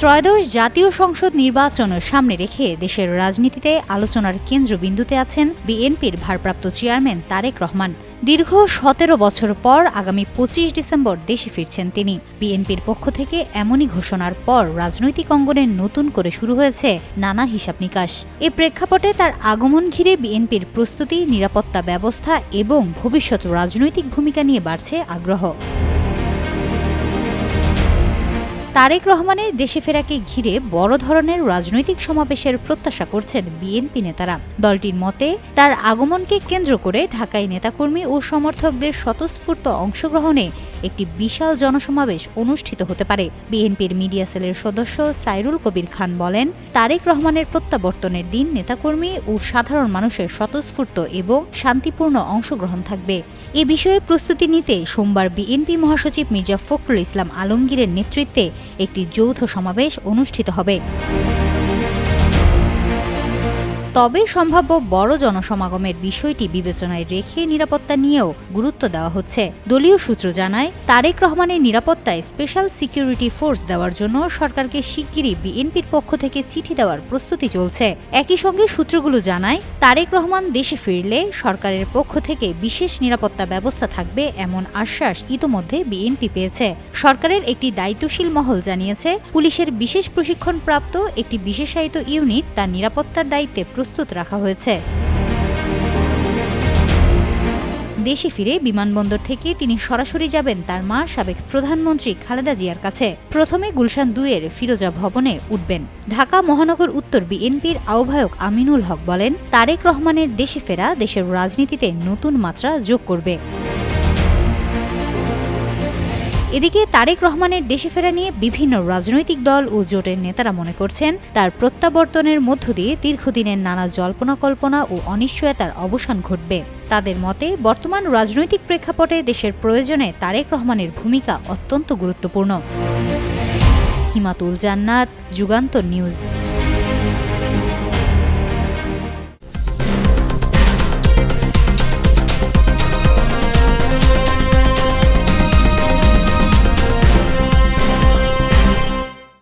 ত্রয়োদশ জাতীয় সংসদ নির্বাচন সামনে রেখে দেশের রাজনীতিতে আলোচনার কেন্দ্রবিন্দুতে আছেন বিএনপির ভারপ্রাপ্ত চেয়ারম্যান তারেক রহমান। দীর্ঘ ১৭ বছর পর আগামী ২৫ ডিসেম্বর দেশে ফিরছেন তিনি। বিএনপির পক্ষ থেকে এমনই ঘোষণার পর রাজনৈতিক অঙ্গনে নতুন করে শুরু হয়েছে নানা হিসাব নিকাশ। এ প্রেক্ষাপটে তার আগমন ঘিরে বিএনপির প্রস্তুতি, নিরাপত্তা ব্যবস্থা এবং ভবিষ্যৎ রাজনৈতিক ভূমিকা নিয়ে বাড়ছে আগ্রহ। তারেক রহমানের দেশে ফেরাকে ঘিরে বড় ধরনের রাজনৈতিক সমাবেশের প্রত্যাশা করছেন বিএনপি নেতারা। দলটির মতে তার আগমনকে কেন্দ্র করে ঢাকায় নেতাকর্মী ও সমর্থকদের স্বতঃস্ফূর্ত অংশগ্রহণে একটি বিশাল জনসমাবেশ অনুষ্ঠিত হতে পারে। বিএনপির মিডিয়া সেলের সদস্য সাইরুল কবির খান বলেন, তারেক রহমানের প্রত্যাবর্তনের দিন নেতাকর্মী ও সাধারণ মানুষের স্বতঃস্ফূর্ত এবং শান্তিপূর্ণ অংশগ্রহণ থাকবে। এ বিষয়ে প্রস্তুতি নিতে সোমবার বিএনপি মহাসচিব মির্জা ফখরুল ইসলাম আলমগীরের নেতৃত্বে একটি যৌথ সমাবেশ অনুষ্ঠিত হবে। তবে সম্ভাব্য বড় জনসমাগমের বিষয়টি বিবেচনায় রেখে নিরাপত্তা নিয়েও গুরুত্ব দেওয়া হচ্ছে। দলীয় সূত্র জানায়, তারেক রহমানের নিরাপত্তায় স্পেশাল সিকিউরিটি ফোর্স দেওয়ার জন্য সরকারকে শিগগিরই বিএনপির পক্ষ থেকে চিঠি দেওয়ার প্রস্তুতি চলছে। একই সঙ্গে সূত্রগুলো জানায়, তারেক রহমান দেশে ফিরলে সরকারের পক্ষ থেকে বিশেষ নিরাপত্তা ব্যবস্থা থাকবে এমন আশ্বাস ইতোমধ্যে বিএনপি পেয়েছে। সরকারের একটি দায়িত্বশীল মহল জানিয়েছে, পুলিশের বিশেষ প্রশিক্ষণপ্রাপ্ত একটি বিশেষায়িত ইউনিট তার নিরাপত্তার দায়িত্বে প্রস্তুত রাখা হয়েছে। দেশে ফিরে বিমানবন্দর থেকে তিনি সরাসরি যাবেন তার মা সাবেক প্রধানমন্ত্রী খালেদা জিয়ার কাছে। প্রথমে গুলশান ২-এর ফিরোজা ভবনে উঠবেন। ঢাকা মহানগর উত্তর বিএনপির আহ্বায়ক আমিনুল হক বলেন, তারেক রহমানের দেশে ফেরা দেশের রাজনীতিতে নতুন মাত্রা যোগ করবে। এদিকে তারেক রহমানের দেশে ফেরা নিয়ে বিভিন্ন রাজনৈতিক দল ও জোটের নেতারা মনে করছেন, তার প্রত্যাবর্তনের মধ্য দিয়ে দীর্ঘদিনের নানা জল্পনা কল্পনা ও অনিশ্চয়তার অবসান ঘটবে। তাদের মতে বর্তমান রাজনৈতিক প্রেক্ষাপটে দেশের প্রয়োজনে তারেক রহমানের ভূমিকা অত্যন্ত গুরুত্বপূর্ণ। হিমাতুল জান্নাত, যুগান্তর নিউজ।